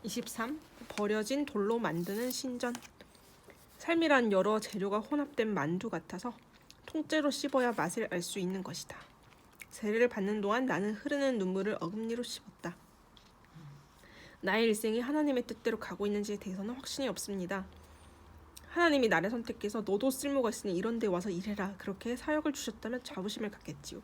23. 버려진 돌로 만드는 신전. 삶이란 여러 재료가 혼합된 만두 같아서 통째로 씹어야 맛을 알 수 있는 것이다. 세례를 받는 동안 나는 흐르는 눈물을 어금니로 씹었다. 나의 일생이 하나님의 뜻대로 가고 있는지에 대해서는 확신이 없습니다. 하나님이 나를 선택해서 너도 쓸모가 있으니 이런 데 와서 일해라 그렇게 사역을 주셨다면 자부심을 갖겠지요.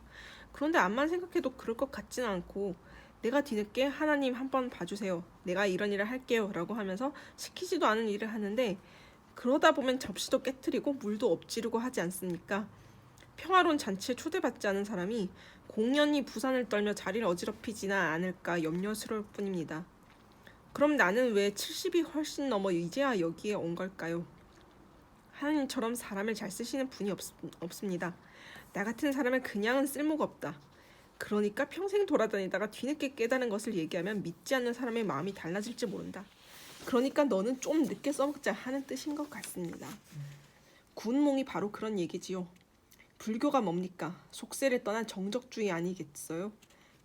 그런데 암만 생각해도 그럴 것 같지는 않고 내가 뒤늦게 하나님 한번 봐주세요. 내가 이런 일을 할게요 라고 하면서 시키지도 않은 일을 하는데 그러다 보면 접시도 깨트리고 물도 엎지르고 하지 않습니까? 평화로운 잔치에 초대받지 않은 사람이 공연히 부산을 떨며 자리를 어지럽히지나 않을까 염려스러울 뿐입니다. 그럼 나는 왜 70이 훨씬 넘어 이제야 여기에 온 걸까요? 하나님처럼 사람을 잘 쓰시는 분이 없습니다. 나 같은 사람은 그냥은 쓸모가 없다. 그러니까 평생 돌아다니다가 뒤늦게 깨달은 것을 얘기하면 믿지 않는 사람의 마음이 달라질지 모른다. 그러니까 너는 좀 늦게 써먹자 하는 뜻인 것 같습니다. 구운몽이 바로 그런 얘기지요. 불교가 뭡니까? 속세를 떠난 정적주의 아니겠어요?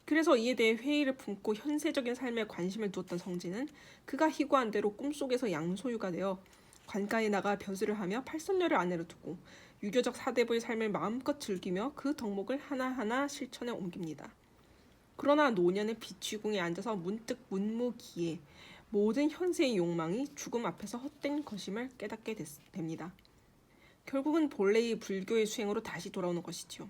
그래서 이에 대해 회의를 품고 현세적인 삶에 관심을 두었던 성진은 그가 희고한 대로 꿈속에서 양소유가 되어 관가에 나가 벼슬을 하며 팔선녀를 아내로 두고 유교적 사대부의 삶을 마음껏 즐기며 그 덕목을 하나하나 실천에 옮깁니다. 그러나 노년의 비취궁에 앉아서 문득 문무기에 모든 현세의 욕망이 죽음 앞에서 헛된 것임을 깨닫게 됩니다. 결국은 본래의 불교의 수행으로 다시 돌아오는 것이지요.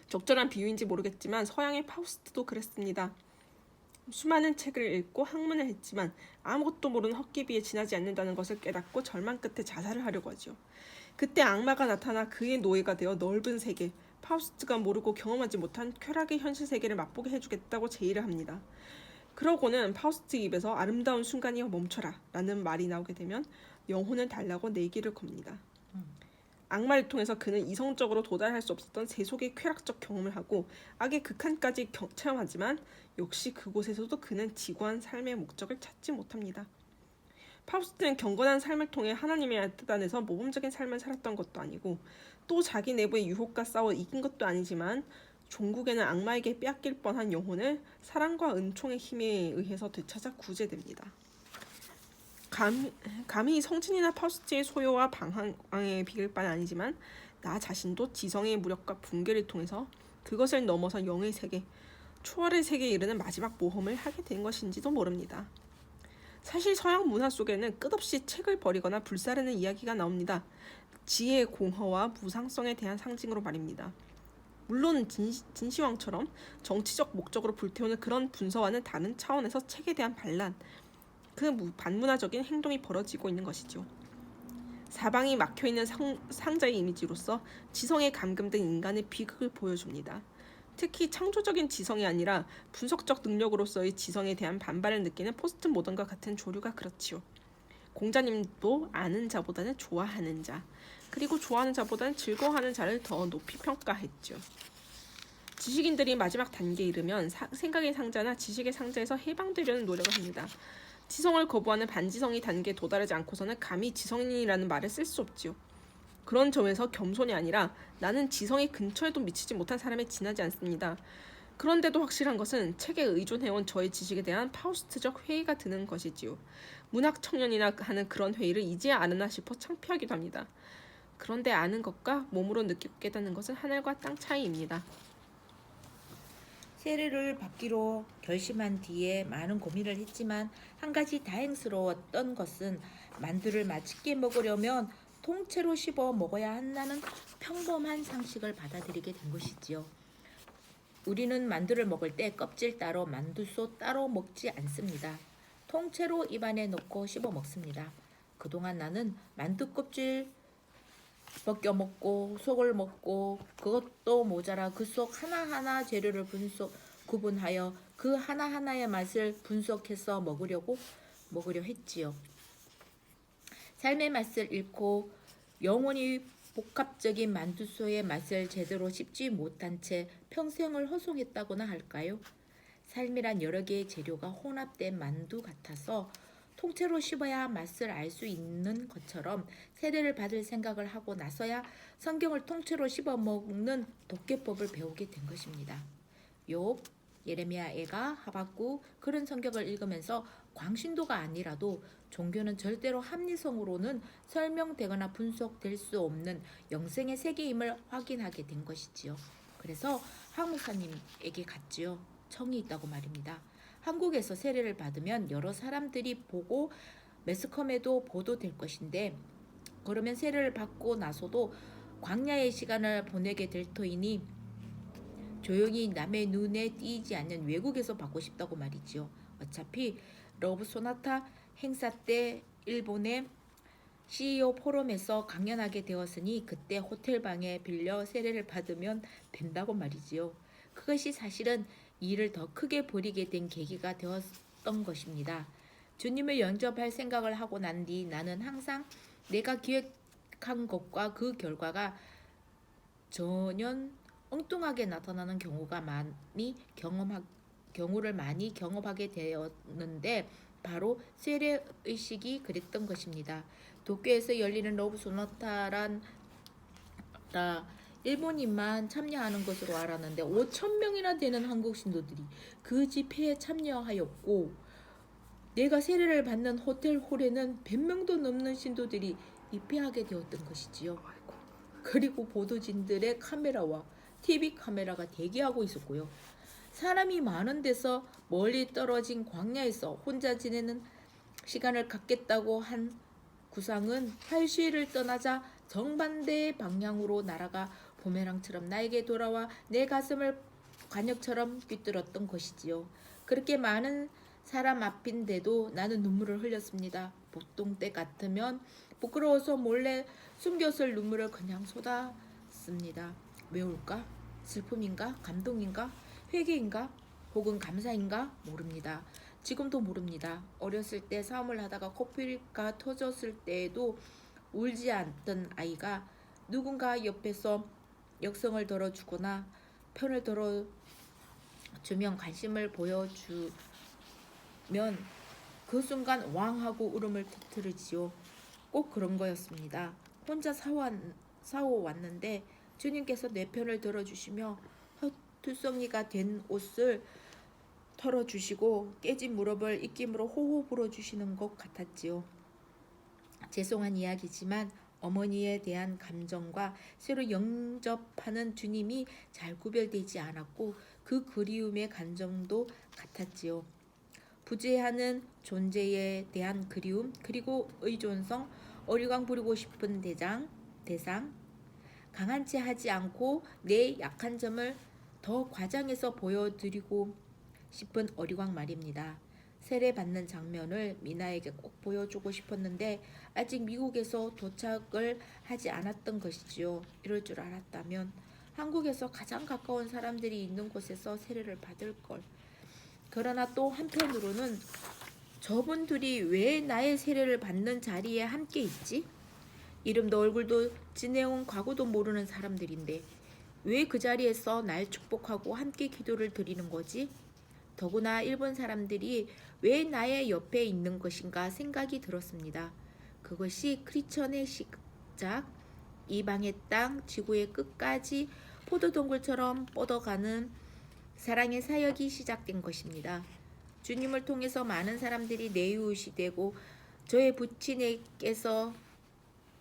적절한 비유인지 모르겠지만 서양의 파우스트도 그랬습니다. 수많은 책을 읽고 학문을 했지만 아무것도 모르는 헛기비에 지나지 않는다는 것을 깨닫고 절망 끝에 자살을 하려고 하죠. 그때 악마가 나타나 그의 노예가 되어 넓은 세계, 파우스트가 모르고 경험하지 못한 쾌락의 현실 세계를 맛보게 해주겠다고 제의를 합니다. 그러고는 파우스트 입에서 아름다운 순간이 멈춰라 라는 말이 나오게 되면 영혼을 달라고 내기를 겁니다. 악마를 통해서 그는 이성적으로 도달할 수 없었던 세속의 쾌락적 경험을 하고 악의 극한까지 체험하지만 역시 그곳에서도 그는 지구한 삶의 목적을 찾지 못합니다. 파우스트는 경건한 삶을 통해 하나님의 뜻 안에서 모범적인 삶을 살았던 것도 아니고 또 자기 내부의 유혹과 싸워 이긴 것도 아니지만 종국에는 악마에게 빼앗길 뻔한 영혼을 사랑과 은총의 힘에 의해서 되찾아 구제됩니다. 감히 성진이나 파우스트의 소요와 방황에 비길 바는 아니지만 나 자신도 지성의 무력과 붕괴를 통해서 그것을 넘어서 영의 세계, 초월의 세계에 이르는 마지막 모험을 하게 된 것인지도 모릅니다. 사실 서양 문화 속에는 끝없이 책을 버리거나 불사르는 이야기가 나옵니다. 지혜의 공허와 무상성에 대한 상징으로 말입니다. 물론 진시황처럼 정치적 목적으로 불태우는 그런 분서와는 다른 차원에서 책에 대한 반란, 그 반문화적인 행동이 벌어지고 있는 것이죠. 사방이 막혀있는 상자의 이미지로서 지성에 감금된 인간의 비극을 보여줍니다. 특히 창조적인 지성이 아니라 분석적 능력으로서의 지성에 대한 반발을 느끼는 포스트 모던과 같은 조류가 그렇지요. 공자님도 아는 자보다는 좋아하는 자, 그리고 좋아하는 자보다는 즐거워하는 자를 더 높이 평가했죠. 지식인들이 마지막 단계에 이르면 생각의 상자나 지식의 상자에서 해방되려는 노력을 합니다. 지성을 거부하는 반지성이 단계에 도달하지 않고서는 감히 지성인이라는 말을 쓸 수 없지요. 그런 점에서 겸손이 아니라 나는 지성의 근처에도 미치지 못한 사람에 지나지 않습니다. 그런데도 확실한 것은 책에 의존해온 저의 지식에 대한 파우스트적 회의가 드는 것이지요. 문학 청년이나 하는 그런 회의를 이제야 아느나 싶어 창피하기도 합니다. 그런데 아는 것과 몸으로 느끼고 깨닫는 것은 하늘과 땅 차이입니다. 세례를 받기로 결심한 뒤에 많은 고민을 했지만 한 가지 다행스러웠던 것은 만두를 맛있게 먹으려면 통째로 씹어 먹어야 한다는 평범한 상식을 받아들이게 된 것이지요. 우리는 만두를 먹을 때 껍질 따로 만두소 따로 먹지 않습니다. 통째로 입안에 넣고 씹어 먹습니다. 그동안 나는 만두 껍질 벗겨 먹고 속을 먹고 그것도 모자라 그 속 하나하나 재료를 구분하여 그 하나하나의 맛을 분석해서 먹으려 했지요. 삶의 맛을 잃고 영원히 복합적인 만두소의 맛을 제대로 씹지 못한 채 평생을 허송했다고나 할까요? 삶이란 여러 개의 재료가 혼합된 만두 같아서 통째로 씹어야 맛을 알 수 있는 것처럼 세례를 받을 생각을 하고 나서야 성경을 통째로 씹어 먹는 도깨법을 배우게 된 것입니다. 욥 예레미야애가 하박국 그런 성경을 읽으면서 광신도가 아니라도 종교는 절대로 합리성으로는 설명되거나 분석될 수 없는 영생의 세계임을 확인하게 된 것이지요. 그래서 학 목사님에게 갔지요. 청이 있다고 말입니다. 한국에서 세례를 받으면 여러 사람들이 보고 매스컴에도 보도될 것인데 그러면 세례를 받고 나서도 광야의 시간을 보내게 될 터이니 조용히 남의 눈에 띄지 않는 외국에서 받고 싶다고 말이지요. 어차피 러브 소나타 행사 때 일본의 CEO 포럼에서 강연하게 되었으니 그때 호텔방에 빌려 세례를 받으면 된다고 말이지요. 그것이 사실은 일을 더 크게 벌이게 된 계기가 되었던 것입니다. 주님을 영접할 생각을 하고 난 뒤 나는 항상 내가 기획한 것과 그 결과가 전혀 엉뚱하게 나타나는 경우를 많이 경험하게 되었는데 바로 세례 의식이 그랬던 것입니다. 도쿄에서 열리는 러브 소나타란 일본인만 참여하는 것으로 알았는데 5,000명이나 되는 한국 신도들이 그 집회에 참여하였고 내가 세례를 받는 호텔 홀에는 100명도 넘는 신도들이 입회하게 되었던 것이지요. 그리고 보도진들의 카메라와 TV 카메라가 대기하고 있었고요. 사람이 많은 데서 멀리 떨어진 광야에서 혼자 지내는 시간을 갖겠다고 한 구상은 현실을 떠나자 정반대의 방향으로 날아가 부메랑처럼 나에게 돌아와 내 가슴을 관역처럼 꿰뚫었던 것이지요. 그렇게 많은 사람 앞인데도 나는 눈물을 흘렸습니다. 보통 때 같으면 부끄러워서 몰래 숨겼을 눈물을 그냥 쏟았습니다. 왜 울까? 슬픔인가? 감동인가? 회개인가? 혹은 감사인가? 모릅니다. 지금도 모릅니다. 어렸을 때 싸움을 하다가 코피가 터졌을 때에도 울지 않던 아이가 누군가 옆에서 역성을 들어주거나 편을 들어주면 관심을 보여주면 그 순간 왕하고 울음을 터뜨리지요. 꼭 그런 거였습니다. 혼자 싸워왔는데 주님께서 내 편을 들어주시며 헛투성이가 된 옷을 털어주시고 깨진 무릎을 입김으로 호호 불어주시는 것 같았지요. 죄송한 이야기지만 어머니에 대한 감정과 새로 영접하는 주님이 잘 구별되지 않았고 그 그리움의 감정도 같았지요. 부재하는 존재에 대한 그리움 그리고 의존성, 어리광 부리고 싶은 대상, 강한 채 하지 않고 내 약한 점을 더 과장해서 보여드리고 싶은 어리광 말입니다. 세례 받는 장면을 미나에게 꼭 보여주고 싶었는데 아직 미국에서 도착을 하지 않았던 것이지요. 이럴 줄 알았다면 한국에서 가장 가까운 사람들이 있는 곳에서 세례를 받을 걸. 그러나 또 한편으로는 저분들이 왜 나의 세례를 받는 자리에 함께 있지? 이름도 얼굴도 지내온 과거도 모르는 사람들인데 왜 그 자리에서 날 축복하고 함께 기도를 드리는 거지? 더구나 일본 사람들이 왜 나의 옆에 있는 것인가 생각이 들었습니다. 그것이 크리스천의 시작, 이방의 땅, 지구의 끝까지 포도동굴처럼 뻗어가는 사랑의 사역이 시작된 것입니다. 주님을 통해서 많은 사람들이 내 이웃이 되고 저의 부친에게서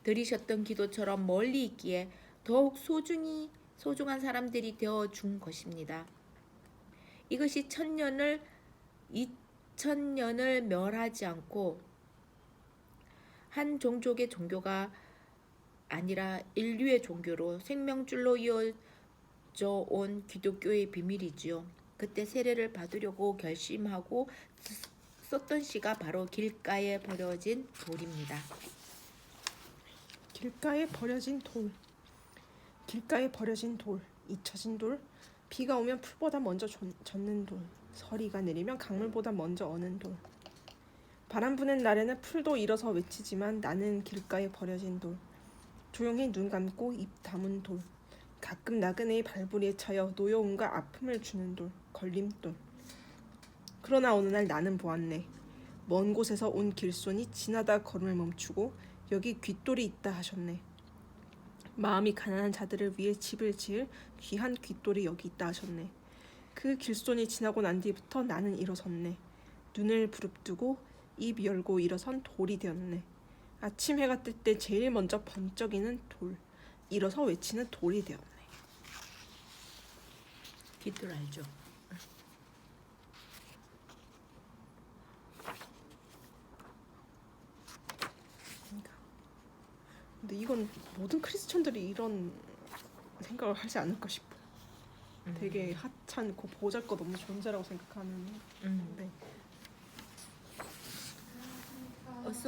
드리셨던 기도처럼 멀리 있기에 더욱 소중한 사람들이 되어준 것입니다. 이것이 1000년을 2000년을 멸하지 않고 한 종족의 종교가 아니라 인류의 종교로 생명줄로 이어져 온 기독교의 비밀이지요. 그때 세례를 받으려고 결심하고 썼던 시가 바로 길가에 버려진 돌입니다. 길가에 버려진 돌. 길가에 버려진 돌. 잊혀진 돌. 비가 오면 풀보다 먼저 젖는 돌. 서리가 내리면 강물보다 먼저 어는 돌. 바람 부는 날에는 풀도 일어서 외치지만 나는 길가에 버려진 돌. 조용히 눈 감고 입 다문 돌. 가끔 나그네의 발부리에 차여 노여움과 아픔을 주는 돌. 걸림돌. 그러나 어느 날 나는 보았네. 먼 곳에서 온 길손이 지나다 걸음을 멈추고 여기 귓돌이 있다 하셨네. 마음이 가난한 자들을 위해 집을 지을 귀한 귓돌이 여기 있다 하셨네. 그 길손이 지나고 난 뒤부터 나는 일어섰네. 눈을 부릅뜨고 입 열고 일어선 돌이 되었네. 아침 해가 뜰 때 제일 먼저 번쩍이는 돌. 일어서 외치는 돌이 되었네. 깃돌 알죠? 근데 이건 모든 크리스천들이 이런 생각을 하지 않을까 싶어. 되게 하찮고 보잘것없는 존재라고 생각하는. 네. 어서